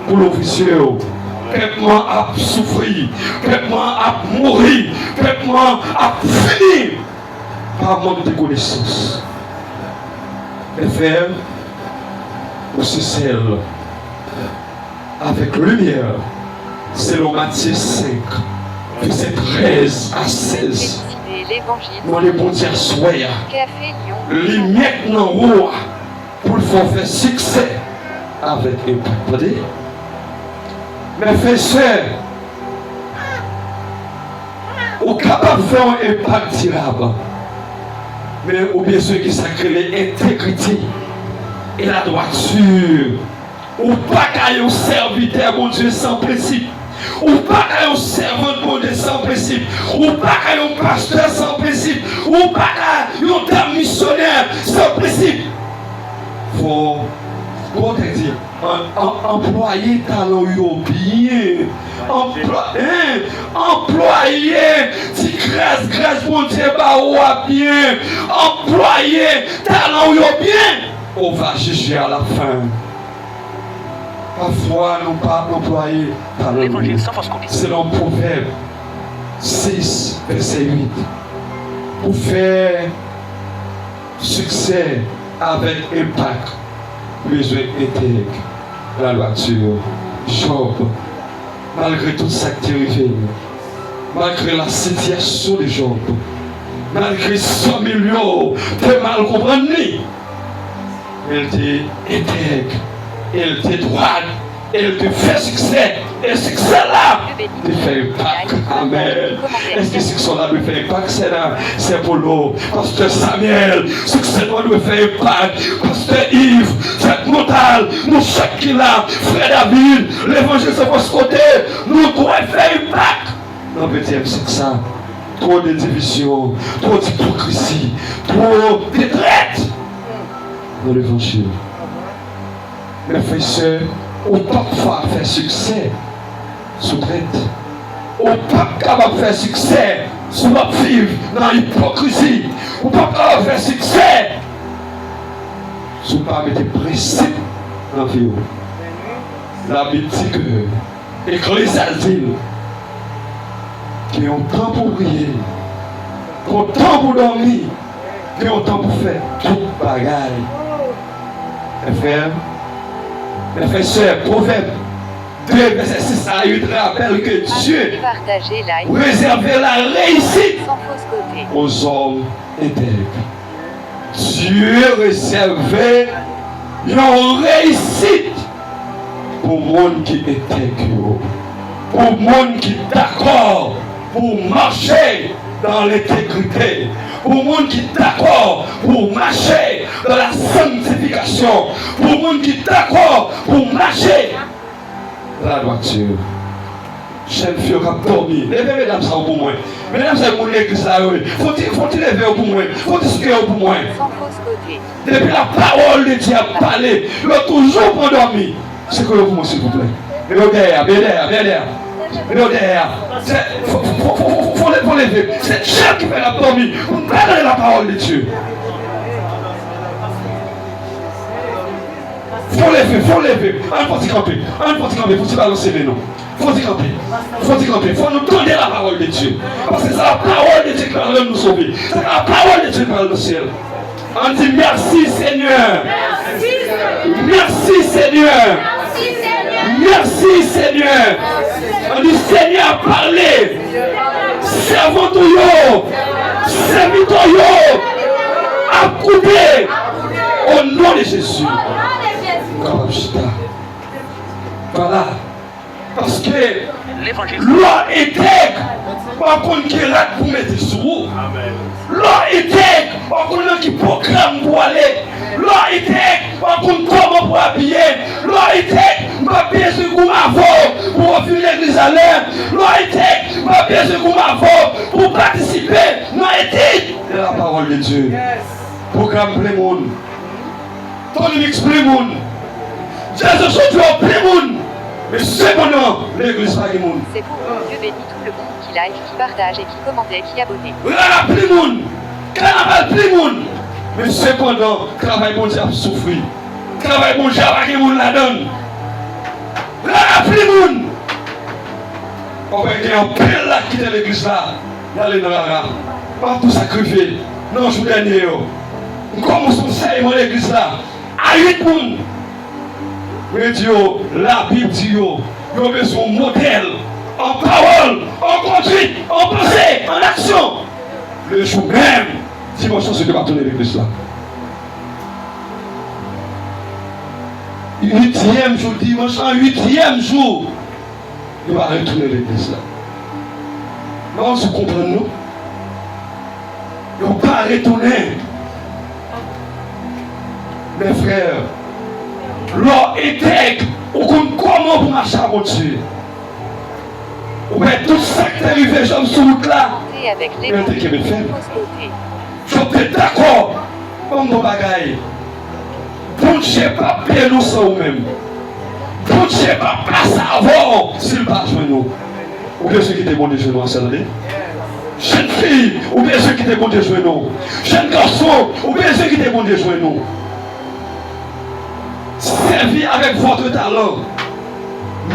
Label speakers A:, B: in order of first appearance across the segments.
A: pour l'officier. Peuple a souffert, peuple a mourir, peuple a fini par manque de connaissances. Mes frères, c'est celle avec lumière, selon Matthieu 5, verset 13 à 16. Dans les bons dieux soya, les maintenant haut pour faire succès avec impact. Mais frères, on est capable de faire un impact durable. Mais ou bien sûr qui sacré l'intégrité et la droiture. Ou pas qu'à un serviteur mon Dieu sans principe. Ou pas qu'à un servant de mon Dieu sans principe. Ou pas qu'à un pasteur sans principe. Ou pas qu'à un missionnaire sans principe. Faut, comment te dire, employer talent bien. Employer, si grâce mon Dieu, bien. Employer talent bien. On va juger à la fin. Parfois, nous pas employer talent bien. Selon Proverbe 6, verset 8. Pour faire succès avec impact, besoin intègre. La voiture, Job, malgré tout ça qui est arrivé, malgré la situation de Job, malgré 100 millions de mal compris, elle était intègre, elle était droite, elle te fait succès. Et ce succès là, tu fais impact. Amen. Est-ce que ce succès là me fait impact? C'est pour l'eau. Pasteur Samuel, ce succès là me fait impact. Pasteur Yves, c'est mental. Nous chaque qui là, frère David, l'évangile de votre côté, nous devons faire impact. Dans le deuxième succès, trop de division, trop d'hypocrisie, trop de traite dans l'évangile. Mes frères et sœurs, on peut pas faire succès sous traite. On peut pas capable de faire succès sous la vivre dans l'hypocrisie. On peut pas faire succès sous pas mettre des principes dans la vie. La Bible dit que Ecclésiastique qui ont temps pour prier, qui ont temps pour dormir, qui ont temps pour faire toute bagaille. Mes frères, mes frères et sœurs, Proverbe 2, verset 6 à 8 rappelle que Dieu réservait la réussite aux hommes intègres. Dieu réservait une réussite pour le monde qui est intègre, pour le monde qui est d'accord, pour marcher dans l'intégrité, pour le monde qui est d'accord pour marcher dans la sanctification, pour le monde qui est d'accord pour marcher dans la droiture. J'aime faire comme dormir. Levez mesdames ça pour moi. Mesdames ça pour l'église là. Faut-il lever pour moi? Faut-il se faire pour moi? Depuis la parole de Dieu a parlé, il a toujours pour dormir. C'est que pour moi s'il vous plaît. Regardez, bien derrière. Faut lever. C'est Dieu qui fait la dormir. Vous perdez la parole de Dieu. Faut lever. Un petit camper. Faut-il balancer les noms. Faut y camper. Faut nous donner la parole de Dieu. Parce que c'est la parole de Dieu qui va nous sauver. C'est la parole de Dieu qui va nous ciel. On dit merci Seigneur. Merci Seigneur. Merci Seigneur. On dit Seigneur, parlez. Servons tout. Servitons accoudez. Au nom de Jésus. Voilà. Parce que l'or intègre, par contre, qui rate pour mettre sous. L'or intègre, par contre, qui programme pour aller. L'or intègre, par contre, comment pour habiller. L'or intègre, pas bien ce qu'on m'a pour refuser l'église à l'air. L'or intègre, pas bien ce qu'on m'a pour participer dans l'éthique de la parole de Dieu. Programme plein monde. Ton mix plein monde. Jésus sorti au plein monde. Mais cependant, l'église pas du monde.
B: C'est pour vous, Dieu bénit tout le monde qui like, qui partage et qui commente et qui abonne.
A: Voilà, plus monde. Carnaval, plus monde. Mais cependant, travail bon Dieu a souffert. Travail bon Dieu a pas de monde la donne. Voilà, On va gagner un pile là qui est l'église là. D'aller dans la rame. Pas tout sacrifier. Non, je vous dernier. Comment on sait dans l'église là? À 8 personnes. Mais Dieu, la Bible dit, il y a besoin de modèle, en parole, en conduite, en pensée, en action. Le jour même, dimanche, c'est que va tourner l'église là. 8e jour, dimanche, en 8e jour, il va retourner l'église là. Non, vous comprenez nous? Il ne va pas retourner. Mes frères, l'or intègre, on compte comment vous marchez à mon Dieu. Vous mettez tout ça qui est arrivé, j'aime sur route là.
B: Avec les
A: je suis d'accord, comme mon bagaille. Bon Dieu pas payer nous sans nous-mêmes. Bon Dieu pas passer avant s'il va jouer nous. Ou bien ceux qui étaient bons de jouer nous à celle-là. Jeune fille, ou bien ceux qui étaient bons de jouer nous. Jeune garçon, ou bien ceux qui étaient bons de jouer nous. Servir avec votre talent.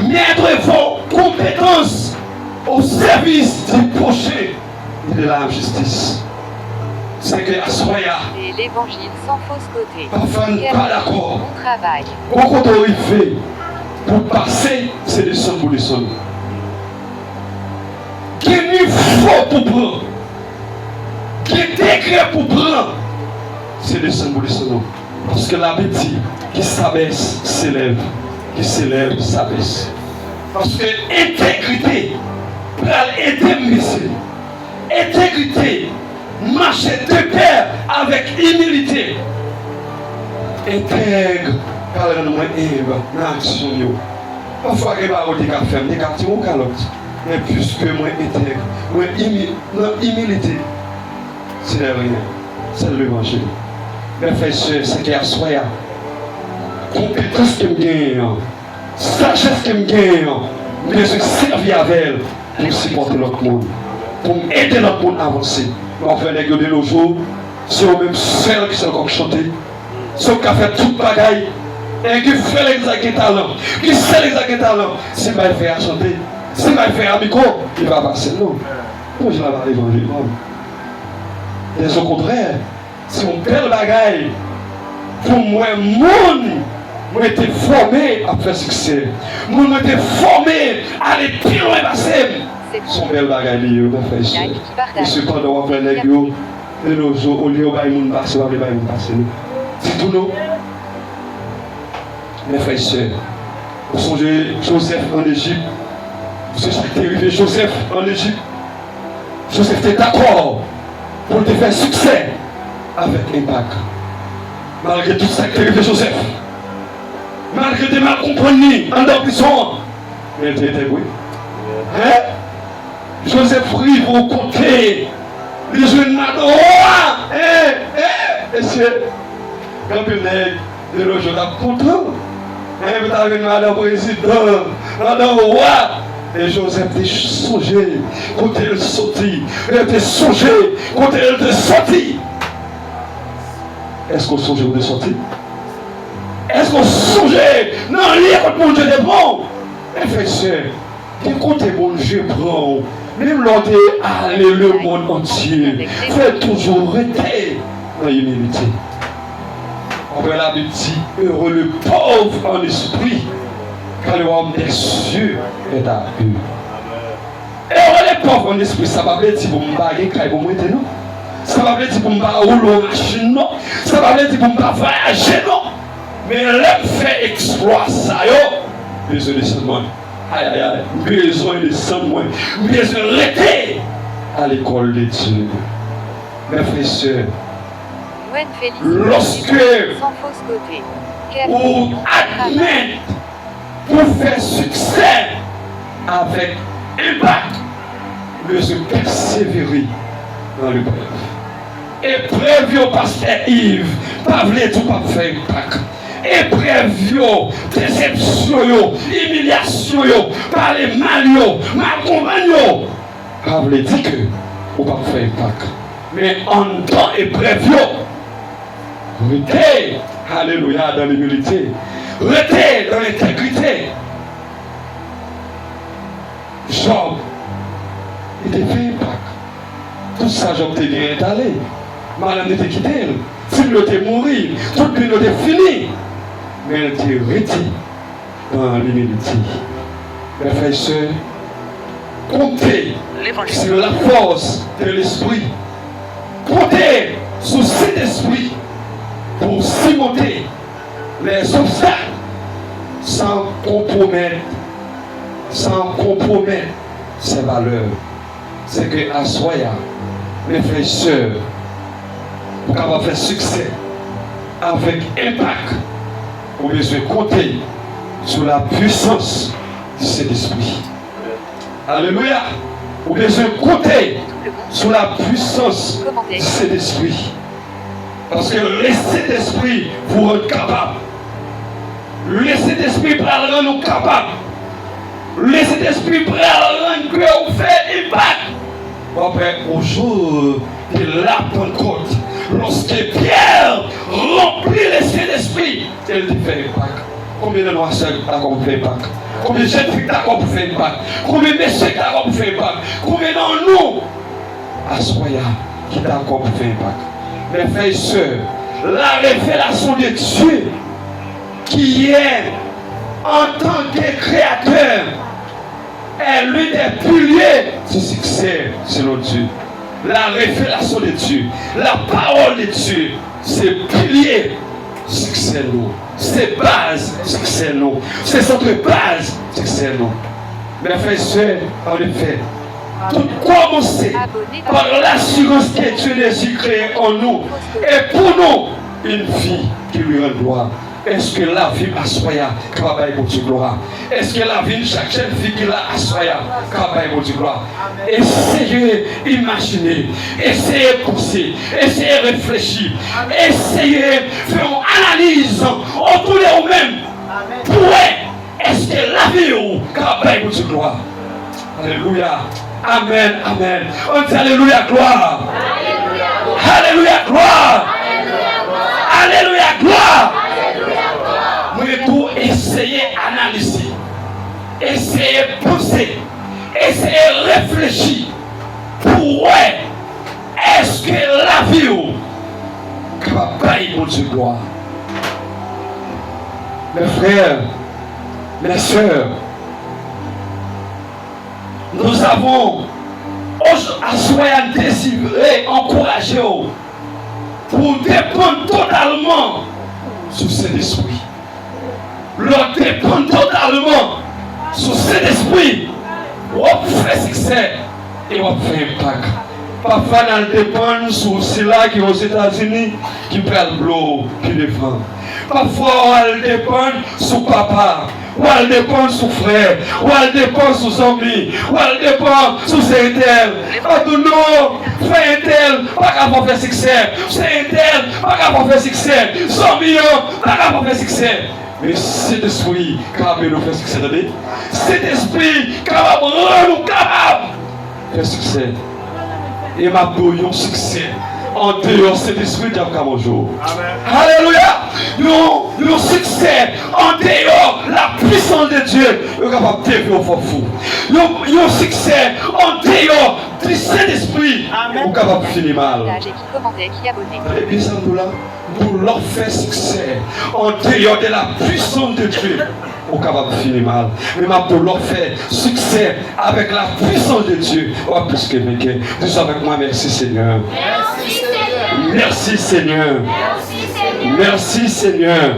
A: Mettre vos compétences au service du prochain et de la justice. C'est que à Soya.
B: Et l'évangile sans fausse côté.
A: Enfin, pas d'accord.
B: Bon travail.
A: Beaucoup d'arrivées pour passer, c'est des sons pour des sons. Qui est faux pour prendre. Qui est décret pour prendre. C'est des sons pour des sons. Parce que la Bible dit qui s'abaisse, s'élève. Qui s'élève, s'abaisse. Parce que intégrité, pour aider monsieur. Intégrité, marcher de pair avec humilité. Intègre, parle-nous dans l'action. Parfois, il y a des cafés, des quartiers ou calottes. Mais plus que moi intègre, moi humilité, c'est rien. C'est l'évangile. Mes frères et sœurs, c'est qu'il y a soya. Compétence que je gagne, sagesse que je gagne, mais je servis avec elle pour supporter l'autre monde, pour aider l'autre monde à avancer. On fait les gars de nos jours, c'est eux-mêmes seuls qui sont encore chantés, ceux qui ont fait toute bagaille, et qui fait l'exact talent, qui sait l'exact talent. Si je vais faire chanter, si je vais faire un micro, il va passer. Non, moi je vais avoir l'évangile. Mais au contraire, c'est une belle bagaille. Pour moi, moi été formé à faire succès. Moi été formé à aller plus loin passer. Son bel bagage lié, ma frère. Et cependant, on fait les gars, et nos jours, au lieu de nous passer, on va nous passer. C'est tout nous. Mes frères et sœurs, vous songez Joseph en Égypte. Vous savez ce qui est arrivé Joseph en Égypte. Joseph était d'accord pour te faire succès avec impact. Malgré tout ça qui est arrivé Joseph. Malgré des mal comprenus, en prison. Mais il était oui. Hein? Joseph rive au côté. Les jeunes n'adorent. Monsieur, quand il est de nos jours, content. Vous avez venu à la président, à la roi. Et Joseph était songé, quand il est sorti. Il était songé, quand il était sorti. Est-ce qu'on songe de sortir? Est-ce qu'on songe? Non, lire quand mon Dieu est bon. Mais frère, c'est quand mon Dieu prend, même l'on est allé le monde entier, faut toujours rester dans l'humilité. On va la Bible dit, heureux le pauvre en esprit, car le royaume des cieux est à eux. Heureux les pauvres en esprit, ça va dire pour me baguer, car ils vont monter, non? Ça va dire pour me rouler en machine, non? Ça va dire pour me voyager, non? Mais l'homme fait exploit ça, yo! Besoin de seulement. Aïe, aïe, aïe. Besoin de seulement. Besoin de rester à l'école de Dieu. Mes frères et sœurs, lorsque vous admettez pour faire succès avec impact, besoin de persévérer dans le preuve. Épreuve au pasteur Yves, pas voulez tout pas faire impact. Épreuve, déception, humiliation, parler mal, mal compagnon. Pas voulez dire que vous pas faire impact. Mais en temps épreuve, restez, alléluia, dans l'humilité, restez dans l'intégrité. Job tout ça, j'obtiens bien étalé. Madame n'était quitté. Si nous était mourir, tout le monde était fini. Mais elle était retirée dans l'humilité. Mes frères et sœurs, comptez sur la force de l'esprit. Comptez sur cet esprit pour surmonter les obstacles sans compromettre ses valeurs. C'est que à Soya, mes frères et sœurs, pour avoir fait succès avec impact, vous besoin compter sur la puissance de cet esprit. Alléluia. Vous besoin compter sur la puissance de cet esprit. Parce que laissez l'esprit vous rendre capable. Laissez l'esprit pour rendre nous capables. Laissez l'esprit pour rendre que vous faites impact. Après, au jour de la Pentecôte, lorsque Pierre remplit le Saint-Esprit, il fait impact. Combien de noirs d'accord pour faire impact? Combien de jeunes filles d'accord pour faire impact? Combien de messieurs d'accord pour faire impact? Combien d'entre nous, à Soya, qui d'accord pour faire impact? Mes frères et sœurs, la révélation de Dieu, qui est en tant que créateur, est l'un des piliers du succès selon Dieu. La révélation de Dieu, la parole de Dieu, c'est pilier succès nous. C'est base succès nous. C'est notre base succès nous. Mes frères et sœurs, en effet, tout commencer par l'assurance que Dieu a créé en nous et pour nous une vie qui lui rend gloire. Est-ce que la vie à Soya capable de Dieu gloire? Est-ce que la vie de chaque jeune fille qui l'a à Soya capable de Dieu gloire? Essayez d'imaginer, essayez de penser, essayez de réfléchir, essayez de faire une analyse autour de vous-même. Pour est-ce que la vie est capable de Dieu gloire? Alléluia. Amen, amen. On dit Alléluia, gloire. Alléluia, gloire. Alléluia, gloire. Vous tout essayer d'analyser, essayer de penser, essayer de réfléchir. Pour est-ce que la vie est capable de Dieu gloire? Mes frères, mes sœurs, nous avons à soyez désirés, encouragés pour dépendre totalement sur cet esprit. Leur dépendre totalement sur cet esprit. On fait succès et on fait impact. Parfois, on dépend sur ceux-là qui sont aux États-Unis, qui perdent l'eau, qui défendent. Parfois, on dépend sur papa. Ou elle dépend sur frère, ou elle dépend sur amis, ou elle dépend sur un tel. Ah non, frère un tel, pas capable de faire succès. C'est un tel, pas capable de faire succès. 100 millions, pas capable de faire succès. Mais cet esprit capable de faire succès, cet esprit capable de rendre nous capables de faire succès. Et ma bouillon succès. En dehors cet esprit qui a comme jour. Alléluia. Nous succès en dehors la puissance de Dieu. Nous sommes capables de dévier au fou. Nous succès en dehors du Saint-Esprit. Nous sommes capables de finir mal. Et bien ça nous leur fait succès en dehors de la puissance de Dieu. Nous sommes capables de finir mal. Mais nous leur fait succès avec la puissance de Dieu. Oh, plus que vainqueur. Dis avec moi, merci Seigneur. Merci Seigneur. Merci Seigneur.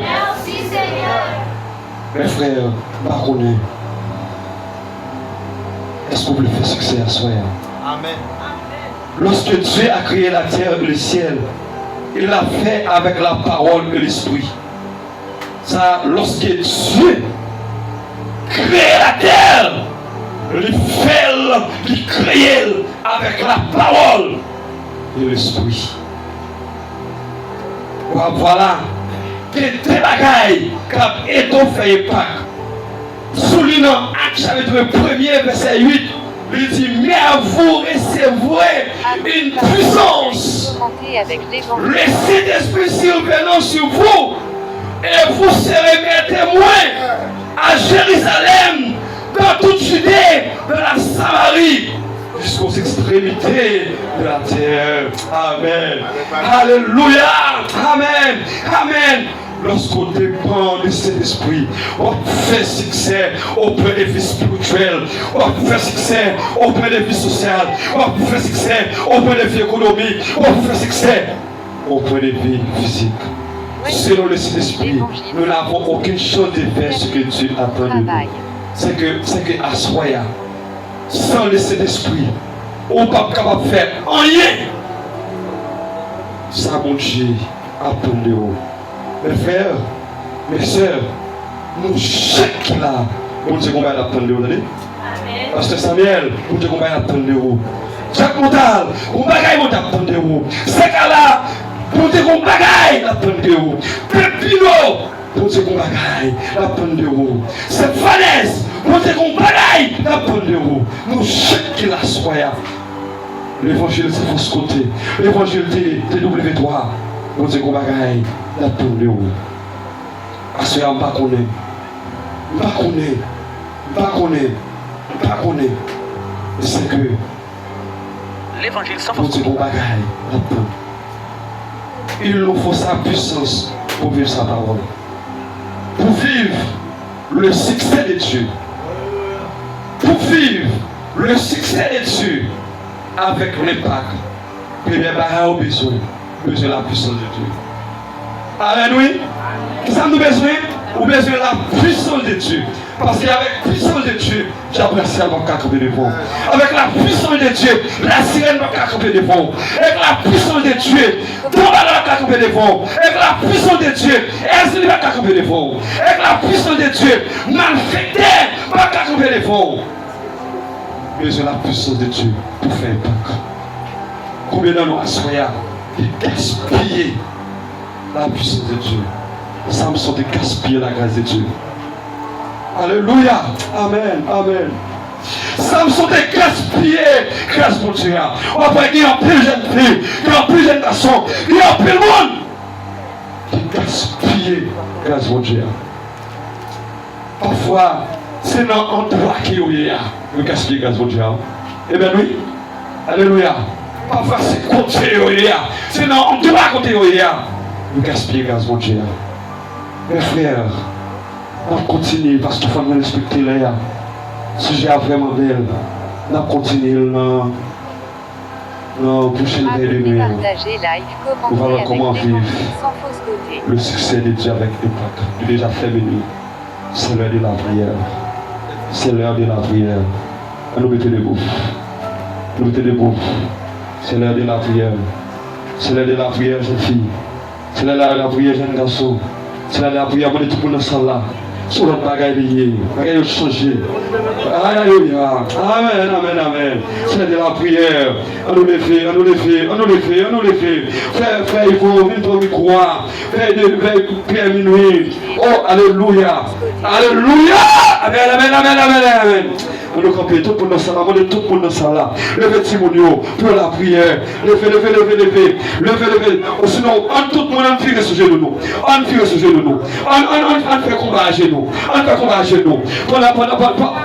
A: Mes frères, pardonnez. Est-ce que vous voulez faire succès à soi? Amen. Lorsque Dieu a créé la terre et le ciel, il l'a fait avec la parole et l'esprit. Ça, lorsque Dieu crée la terre, il crée avec la parole et l'esprit. Voilà, que tes bagailles qui étoffé Pâques. Soulignant Acte chapitre 1er, verset 8, il dit, mais à vous recevrez une puissance. Le Saint-Esprit survenant sur vous, et vous serez mes témoins à Jérusalem, dans toute Judée, de la Samarie, jusqu'aux jusqu'aux extrémités de la terre. Amen. Alléluia. Amen. Amen. Lorsqu'on dépend de cet esprit, on fait succès auprès des vies spirituelles, on fait succès auprès des vies sociales, on fait succès auprès des vies économiques, on fait succès auprès des vies physiques. Selon le Saint-Esprit, nous n'avons aucune chose de faire ce que Dieu attend de nous. C'est que à Soya, sans le Saint-Esprit, on n'est pas capable de faire rien. Ça, mon Dieu, attend de nous. Mes frères, mes soeurs, nous chaque là, mon Dieu, qu'on va attendre de nous. Pasteur Samuel, mon Dieu, qu'on va attendre de nous. Jacques Montal, on va attendre de nous. C'est là. Pour te qu'on bagaille la peine de vous. Pépino, pour te qu'on bagaille la peine de vous. C'est Vanessa, pour te qu'on bagaille la peine de vous. Nous chaque qui la soya. L'évangile c'est fausse côté. L'évangile c'est W3. Pour te qu'on bagaille la peine de vous. À ce moment pas connaît. Pas connaît. C'est que l'évangile sans fausse côté. Pour te qu'on bagaille la peine. Il nous faut sa puissance pour vivre sa parole. Pour vivre le succès de Dieu. Pour vivre le succès de Dieu avec l'impact. Premier barrage au besoin de la puissance de Dieu. Alléluia. Ça nous besoin ou besoin de la puissance de Dieu. Parce qu'avec la puissance de Dieu, j'apprécie à mon camper devant. Avec la puissance de Dieu, la sirène va camper devant. Avec la puissance de Dieu, Tombala va camper devant. Avec la puissance de Dieu, Ezli va camper devant. Avec la puissance de Dieu, malfecté va camper devant. Mais j'ai la puissance de Dieu pour faire un pack. Combien d'années nous assoyons de gaspiller la puissance de Dieu. Ça me semble de gaspiller la grâce de Dieu. Alléluia. Amen. Amen. Ça me semble de gaspiller grâce pour Dieu. On va pas dire en plus jeune fille, en plus jeune garçon, il y a plus de monde qui gaspiller grâce pour Dieu. Parfois, c'est dans l'endroit qui est là, le gaspiller grâce pour Dieu. Eh bien oui. Alléluia. Parfois, c'est côté là. C'est dans l'endroit côté là, le gaspiller grâce pour Dieu. Mes frères, on continue parce qu'il faut nous respecter là. Si j'ai vraiment belle, on continue dans la prochaine réunion. On va voir comment vivre le succès de Dieu avec l'impact. Déjà fait venir. C'est l'heure de la prière. C'est l'heure de la prière. On nous mettez debout. Nous mettez debout. C'est l'heure de la prière. C'est l'heure de la prière, jeune fille. C'est l'heure de la prière, jeune garçon. C'est l'heure de la prière, on est tout le monde dans la salle là. Sur notre bagaille lié, bagaille changé. Alléluia. Amen, amen, amen. C'est l'heure de la prière. On nous les fait, on nous les fait, on nous les fait, on nous les fait. Frère, il faut venir pour me croire. Frère, minuit. Oh, alléluia. Alléluia. Amen, amen, amen, amen, amen. On nous campe tout pour nous salle, on est tout pour nous salle là. Levez Timonio pour la prière. Levez. Sinon, on tout le monde en file sur genoux. On file sur genoux. On fait combat à genoux. On fait combat à genoux.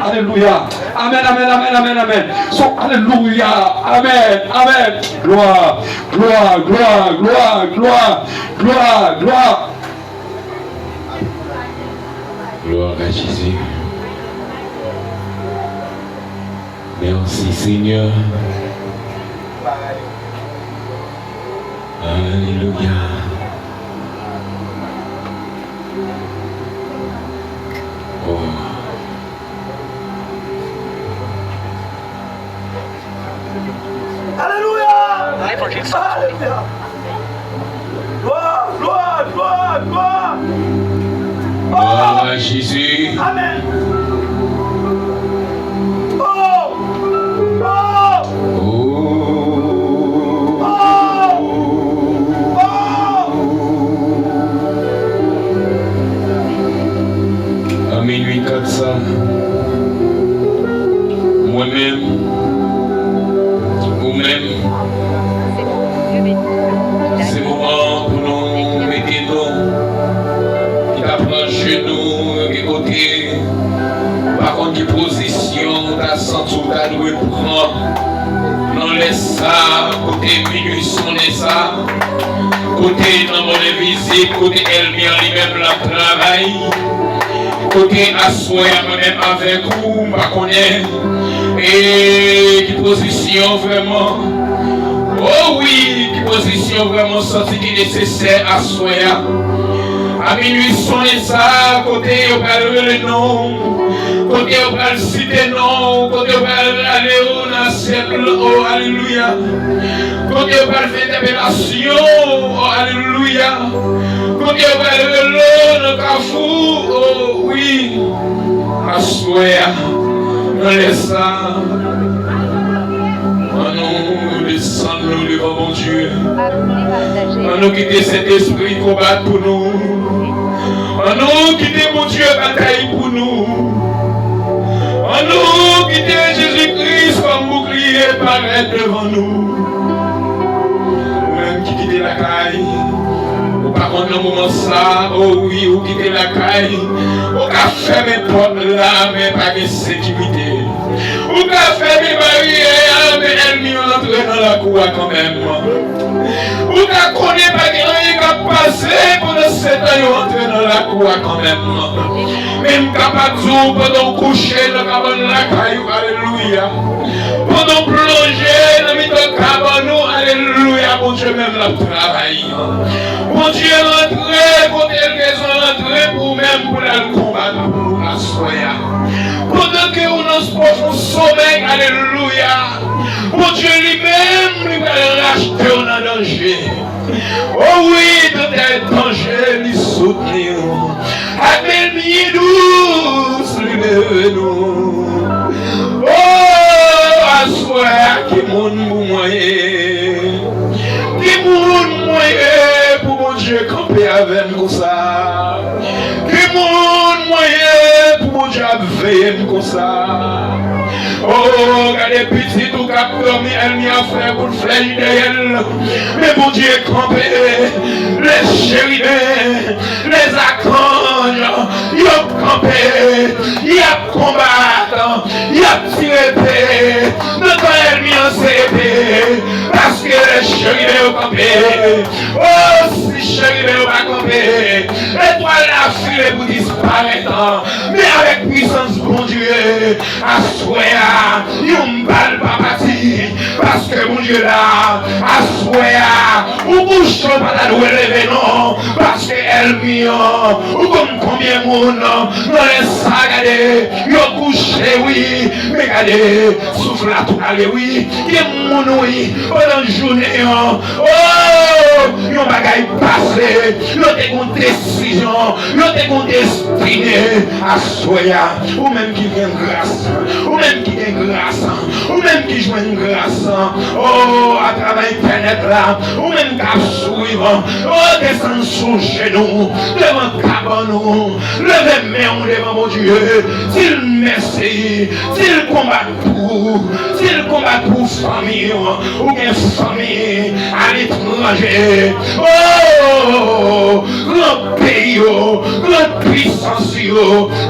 A: Alléluia. Amen, amen, amen, amen, amen. So, alléluia. Amen, amen. Gloire, gloire, gloire, gloire, gloire, gloire, gloire.
C: Gloire à Jésus. Merci Seigneur. Alléluia. Oh.
D: Alléluia. Alléluia. Gloire, gloire, gloire, gloire.
C: Gloire à Jésus.
D: Amen.
C: À minuit 400, moi-même, vous-même, c'est le moment pour nous mettre nous, qui t'approche chez nous, qui côté, par contre, qui position, ta santé, ta douée prendre. Non laisse ça, côté minuit sonner ça. Côté dans mon visite, côté elle vient lui-même la travail. Côté assoyer moi-même avec vous, ma connaît. Et qui position vraiment. Oh oui, qui position vraiment senti qui nécessaire à soyer. À minuit sonner ça, côté on parle le nom. Côté on parle citer non, côté on parle aller au siècle, oh alléluia. Côté on parle d'interpellation, oh alléluia. Côté on parle de l'eau, le cafou, oh oui. Assoya, on laisse ça. Nous descendons devant mon Dieu. Nous quitter cet esprit combat pour nous. Nous quitter mon Dieu bataille pour nous. Nous quitter Jésus-Christ comme bouclier paraître devant nous. Même qui quitter la caille. Ou par contre, dans moment ça, oh oui, ou quitter la caille. Ou qu'à fermer porte là, mais pas de sécurité. Ou qu'à fermer barrière, mais elle m'y entre dans la cour quand même. Ou qu'à connaître pas rien qui a passé pendant 7 ans, entrer dans la cour quand même. Même capable de jouer pendant coucher dans la caille, alléluia. Pendant plonger dans le cabane, alléluia, mon Dieu même la travail. Mon Dieu rentré, côté les rentré pour même pour le combattre pour nous assoya. Pendant que nous dans ce profond sommeil, alléluia. Mon Dieu lui-même, lui va racheter en danger. Oh oui, de tel danger, lui soutenir. Avec le douce, lui lever nous. Oh, assoya, qui mon moyen. Qui mon moyen pour mon Dieu camper avec nous ça. Qui mon moyen pour mon Dieu veiller comme ça. Oh, regardez petit tout cap dormi, elle m'y a fait pour le flèche d'elle. Mais mon Dieu campé, les chérubins, les archanges, ils ont campé, ils ont combattu, ils ont tiré, mais quand elle m'y a épée, parce que les chérubins ont campé. Oh, si chérubins ont campé, l'étoile a filé pour disparaître, mais avec puissance, bon Dieu, à soya, yon balle pas parti, parce que mon Dieu là, à soya, ou bouche pas la lever non, parce que elle mion, ou comme combien monde, dans les sagades, yon couché oui, mais regardez, souffle à tout aller oui, yon mon oui, pendant la journée, oh, yon bagaille passé, yon te une décision, yon te une destinée, à soya, ou même qui vient grâce, ou même qui est grâce, ou même qui joue une grâce, oh, à travers Internet là, ou même qui suivre, oh, descend sous genoux, devant cabane, levez main devant mon Dieu, s'il merci, s'il combat pour famille, ou bien famille à l'étranger, oh, grand pays, grande puissance qui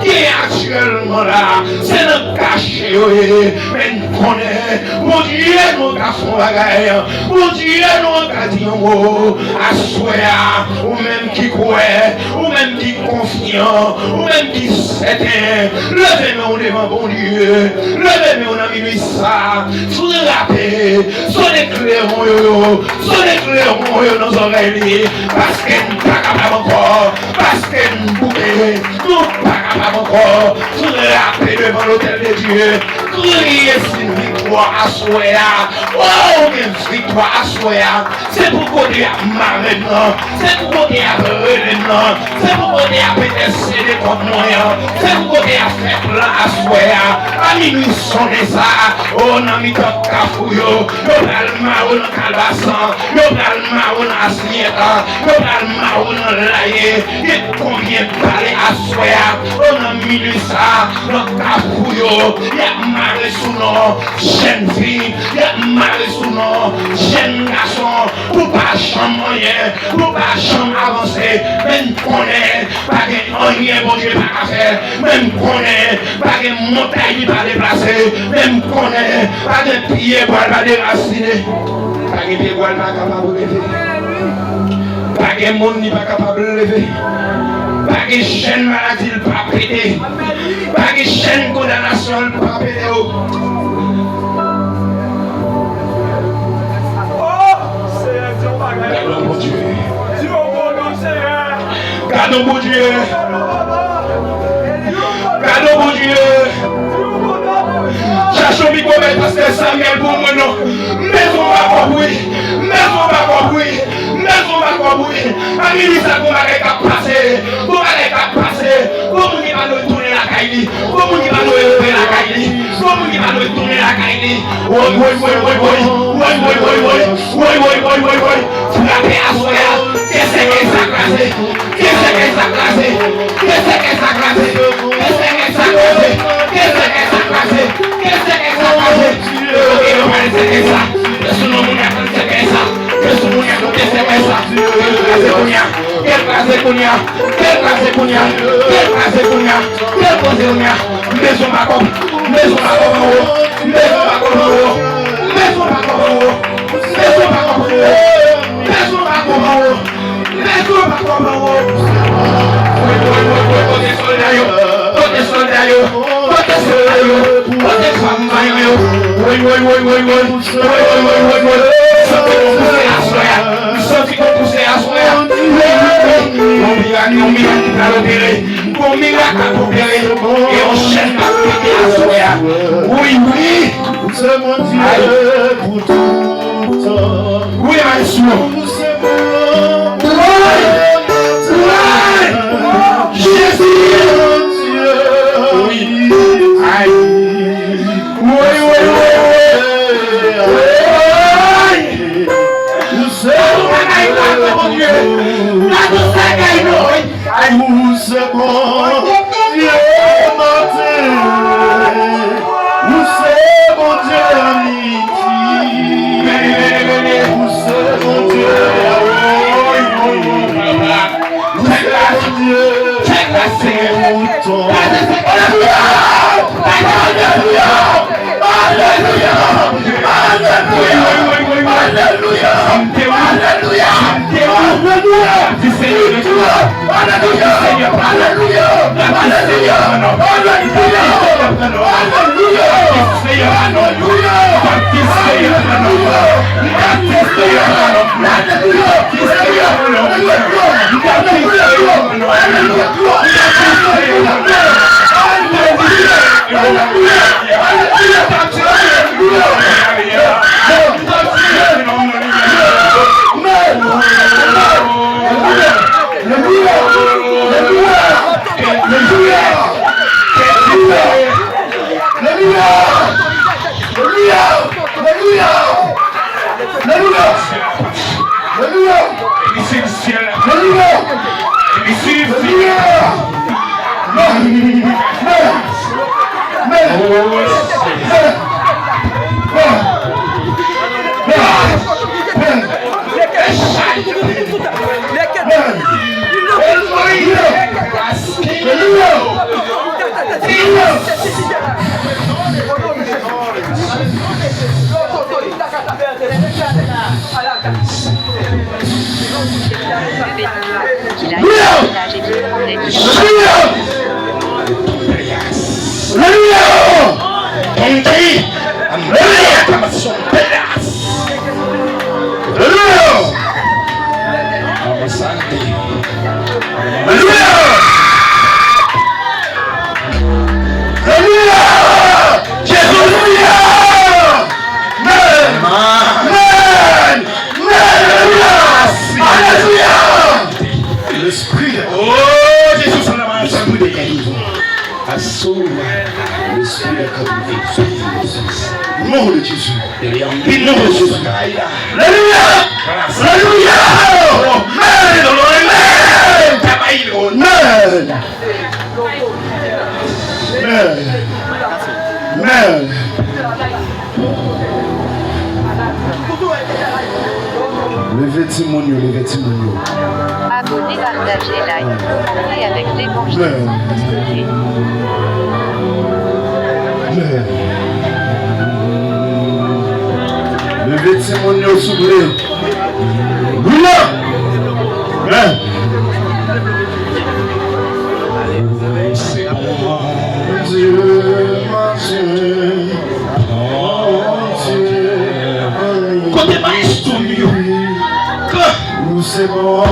C: est actuellement là, c'est le cachet, mais nous connaissons, mon Dieu, nous avons bagaille, mon Dieu, nous avons dit un mot, à souhait, ou même qui croit, ou même qui confiant, ou même qui s'éteint, levez-moi devant bon Dieu, levez-moi on a minuit ça, frappez, sonnez clairon, dans nos oreilles, parce que nous ne sommes pas capables encore, parce que nous ne sommes pas capables encore, frapper devant l'autel de Dieu, crier une victoire à Soya, oh, une victoire à Soya, c'est pour côté à ma maintenant, c'est pour côté à maintenant, c'est pour côté à PTC contre moi, c'est pour côté à faire plein à Soya, à minuit sonner ça, on a mis ton cafouillot, on a le marron en calbassan, on a le marron en assiette, on a le marron en laillé, et combien de balais à Soya, on a mis ça, dans cafouillot, il y a marre sous nous, jeune fille, il a marre sous nous, jeune garçon, pour pas chambre moyen, pour pas chambre avancée, même qu'on est, pas de rien, bon Dieu, pas à faire, même qu'on est, pas de montagne, pas déplacer, même qu'on est, pas de pied, pas déraciner, pas de pied, pas capable de lever, pas de monde, pas capable de lever. Pas de chaîne maladie, pas pété. Pas de chaîne condamnation, pas pété.
D: Oh, Seigneur, Dieu,
C: Gardons mon Dieu.
D: Dieu, mon Seigneur.
C: Gardons mon Dieu. Gardons mon Dieu. Cherchons mi commettre parce que Samuel pour moi non. Mais on va compris. Mais on va compris. Mais on va compris. Ami ça qu'on va passer. On va passer. Comment il va nous tourner la caille? Comment il va nous lever la caille? Comment il va nous tourner la caille? Oui. Frappez à soi. Qu'est-ce que ça crase? Qu'est-ce que ça crase? Qu'est-ce que ça crase? Qu'est-ce que ça crase? Qu'est-ce que ça crase? Qu'est-ce que ça crase? Qu'est-ce que ça? Laisse nous mon y'a qu'est-ce que ça? Laisse nous mon y'a qu'est-ce que ça? Quel crase Kounia? Quel crase Kounia? Quel crase Kounia? Quel crase Kounia? Maison ma cop, maison ma cop en haut, maison ma cop en haut, maison ma cop en haut, maison ma cop en haut, maison ma cop en haut, maison ma cop en haut. Côté soldat, côté femme, senti qu'on poussait à soi. On miracle à l'opérer. On miracle à opérer. Et on chaîne à péter à soi. Oui.
E: C'est mon Dieu pour tout temps.
C: Oui, Maïsou. Jésus. Oui.
E: Où c'est bon Dieu matin, où c'est bon Dieu amitié, où c'est bon Dieu, où c'est bon Dieu, nom de Jésus. Alléluia. Alléluia. Amen. Amen. Mais, levez Timonio, levez Timonio.
B: Abonnez, partagez, like, commentez avec l'évangile.
E: Levez Timonio, s'il vous plaît. Alléluia. Dieu, mon Dieu,
C: Côté maestro mio.
E: c'est bon.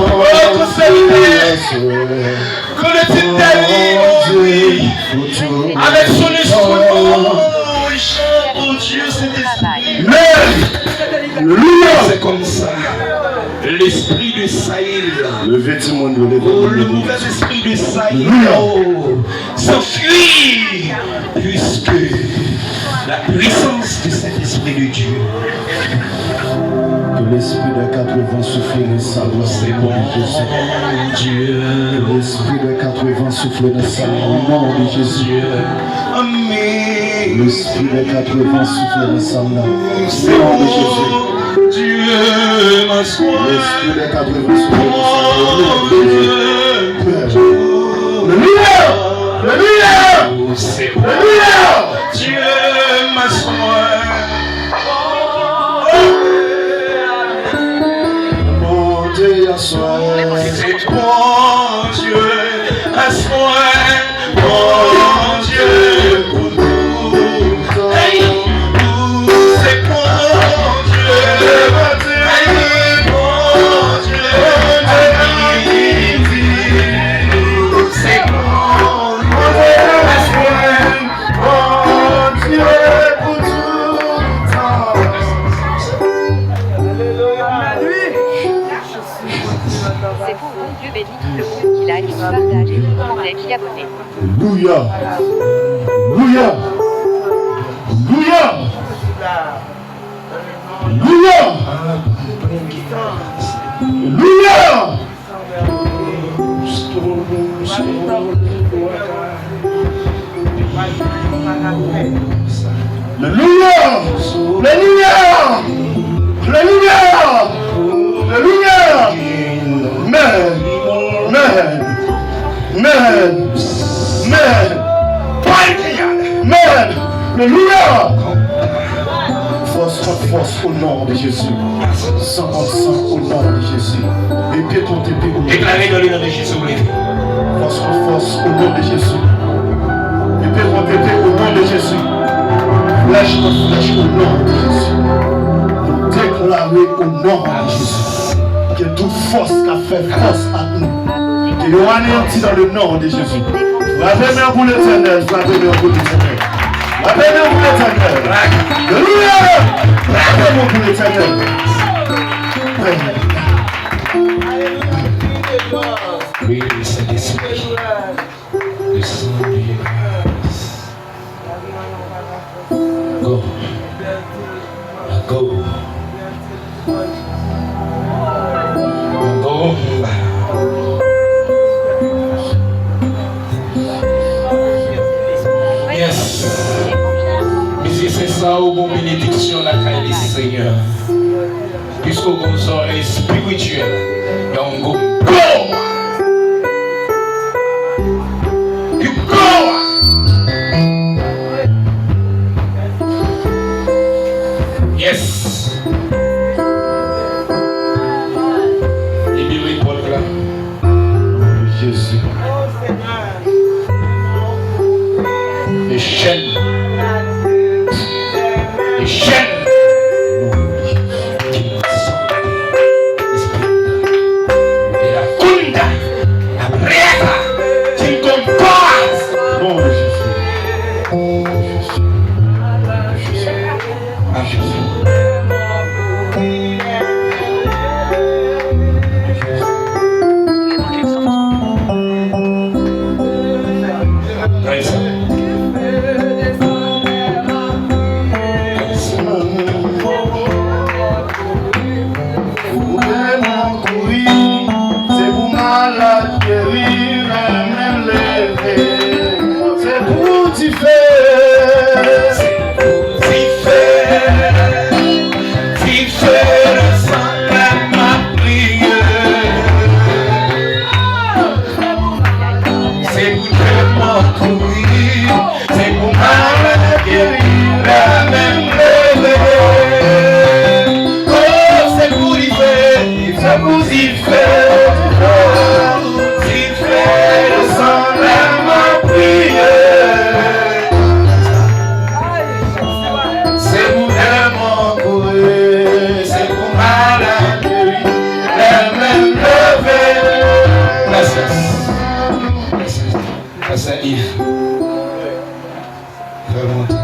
C: Que le titre oui. Avec son instrument, il chante pour Dieu cet esprit. C'est comme ça. L'esprit de Saïl.
E: Levez Timonio,
C: Oh, le mauvais esprit de Saïl s'enfuit puisque la puissance de cet esprit de Dieu.
E: Que l'esprit des 80 souffle les salles,
C: C'est bon Dieu.
E: Que l'esprit des 80 souffle les salles, au nom de Jésus.
C: Amen.
E: L'esprit des 80 souffle les salles, au nom
C: C'est
E: de
C: bon
E: Jésus.
C: Dieu, ma soeur.
E: L'esprit des 80 souffle les salles, au nom de Jésus. Alléluia! Alléluia!
C: C'est bon
E: Alléluia!
C: Dieu, ma soeur.
E: Mon Dieu, assois.
C: C'est bon Dieu, à soi, bon Dieu, pour tout. Hey, c'est bon Dieu, hey, bon Dieu, c'est bon Dieu, à soi,
E: Mon Dieu, pour tout temps.
B: C'est pour bon Dieu béni le monde qui like, qui partage et qui commente, qui abonne.
E: Alléluia. Alléluia. Alléluia. Alléluia. Alléluia. Alléluia. Alléluia. Alléluia. Amen. Amen. Amen. Amen. Amen. Alléluia. Force contre force au nom de Jésus. Sang contre sang au nom de Jésus. Épée contre épée au nom de Jésus.
C: déclaré dans le nom de Jésus.
E: Force contre force au nom de Jésus. Épée contre épée au nom de Jésus. Flèche contre flèche au nom de Jésus. Nous déclarer au nom de Jésus que toute force qui a fait force à nous, que nous anéantis dans le nom de Jésus. Frappez-moi pour l'éternel, frappez-moi pour l'éternel. Frappez-moi pour l'éternel. Alléluia. Frappez-moi pour l'éternel.
C: Oui, c'est l'esprit. Le sang de Dieu. Go. Go. Go. Yes. Mais c'est ça au bon bénédiction la caille Seigneur. Puisqu'au bon oreilles spirituelles, et on go. Go! You go! Yes. Libérez Paul là.
E: Jésus.
C: Les chaînes. Les chaînes. Qui nous sont et la kunda, la breva, qui compose.
E: Nom de Jésus. C'est pour malade guérir, même lever. C'est pour t'y faire.
C: faire monter.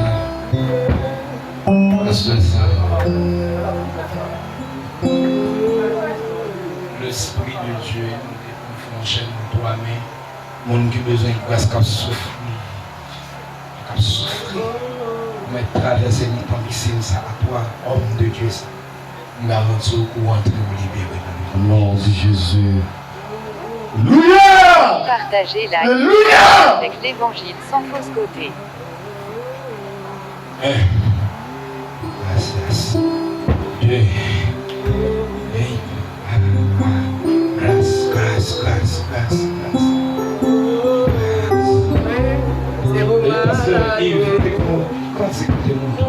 C: Parce que ça, l'Esprit de Dieu nous fonctionne toi, mais mon qui besoin de grâce qu'à souffrir. Mais traverser le temps qui ça à toi, homme de Dieu, ça. Nous avons tout pour entrer ou libérer.
E: Au nom de Jésus. Alléluia!
B: Partagez la
E: Alléluia!
B: avec l'évangile sans fausse côté.
C: Gracias. Dieu. Grâce, grâce, grâce, grâce, grâce. Pasteur Yves, quand c'est que tu montres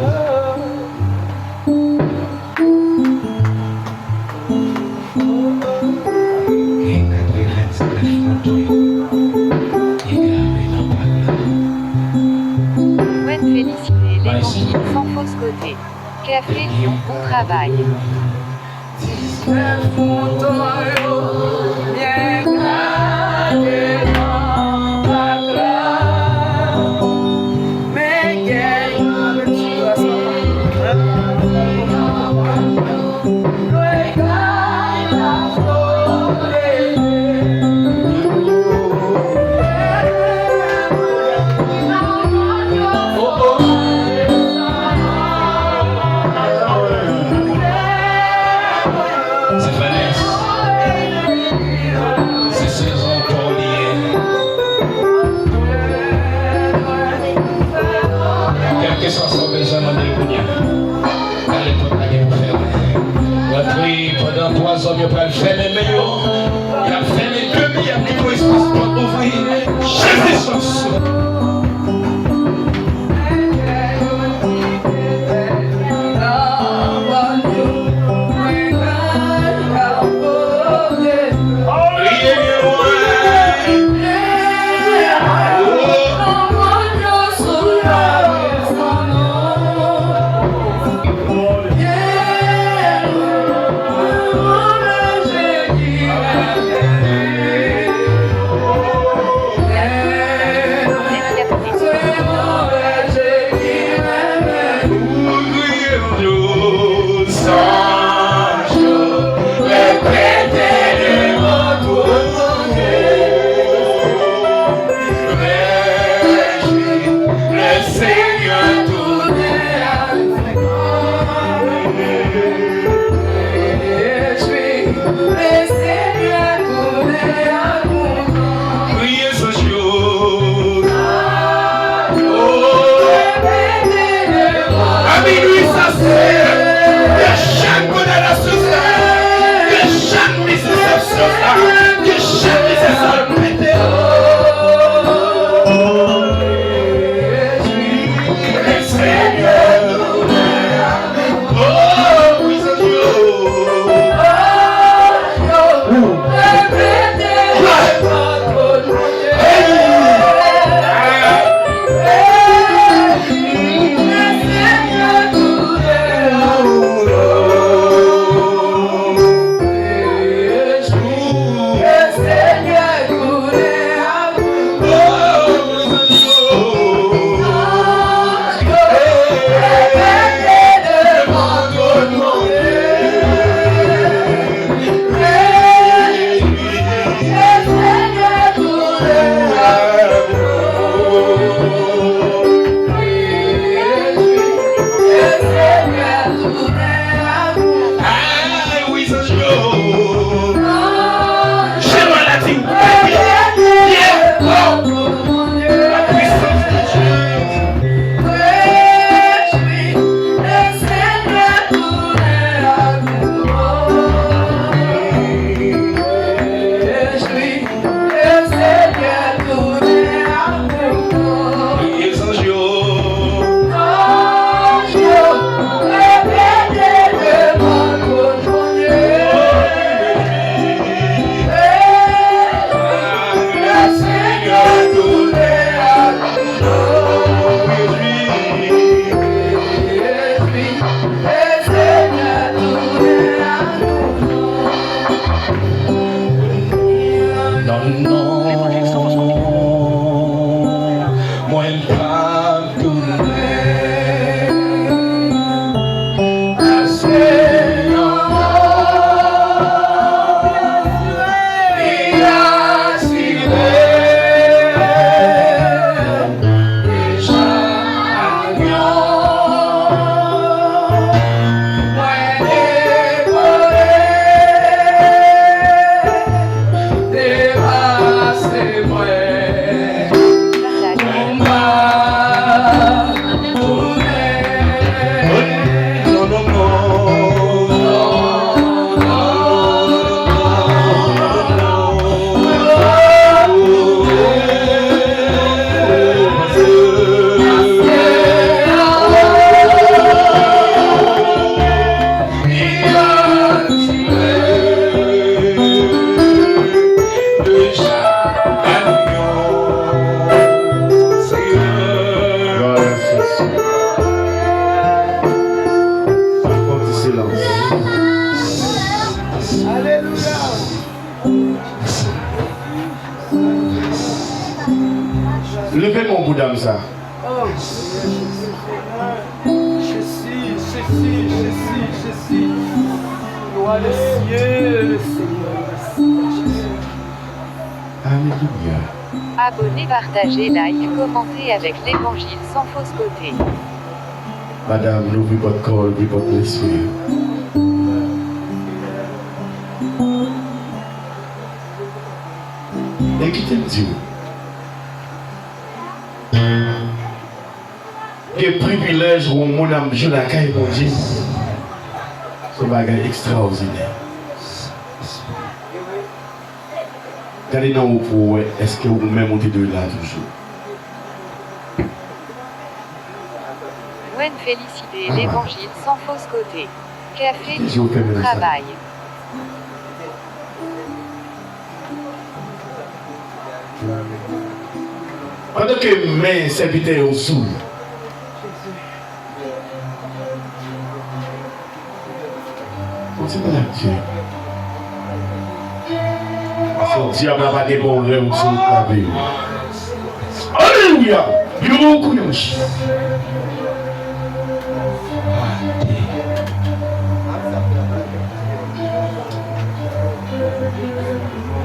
B: Souhaite féliciter l'évangile sans fausse côté. Café Lyon, bon travail.
C: pendant 3 ans, il va le faire, mais il a fait les 2 il y a plutôt espace pour ouvrir. Jésus
E: ça.
D: Jésus. Gloire au ciel, le Seigneur.
E: Alléluia.
B: Abonnez, partagez, like, commentez avec l'évangile sans fausse côté.
E: Madame, nous vivons votre corps, nous vivons votre esprit. Et qui te dit? Quel privilège où mon âme joue la caille pour Dieu. C'est un bagage extraordinaire. Regardez dans vos pour est-ce que vous-même vous êtes de là toujours?
B: Gwen Félicité, l'évangile sans fausse côté. Café,
E: Je vous fais bien ça.
B: travail.
E: Pendant que mes serviteurs au sous, continuez à Dieu. Si Dieu n'a pas de bons rêves sur la vie. Alléluia!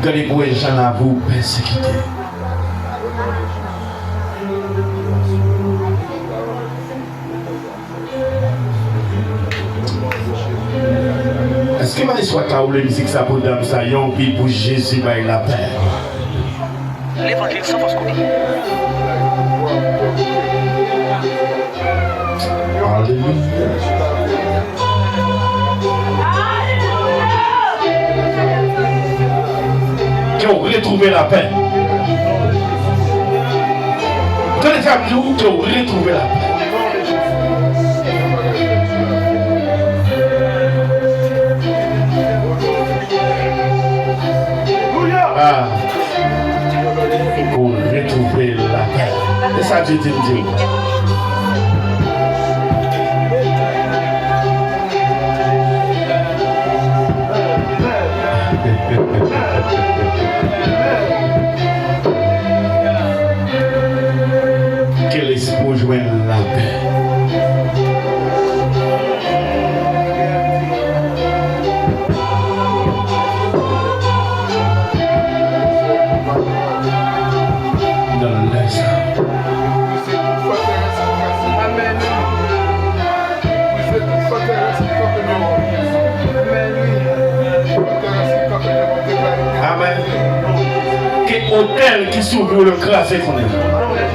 E: Regardez pour les gens à vous persécuter. Est-ce que ma soit ta ou la musique ça pour dame ça yon puis pour Jésus va la paix?
F: L'évangile sans fausse côté.
E: Qui ont retrouvé la paix. Quand les femmes nous qui ont retrouvé la paix. Ah, pour retrouver la paix. C'est ça que je te dis. Que l'esprit joigne la paix. Dans l'est. Amen. Quel hôtel qui s'ouvre le crasé qu'on est.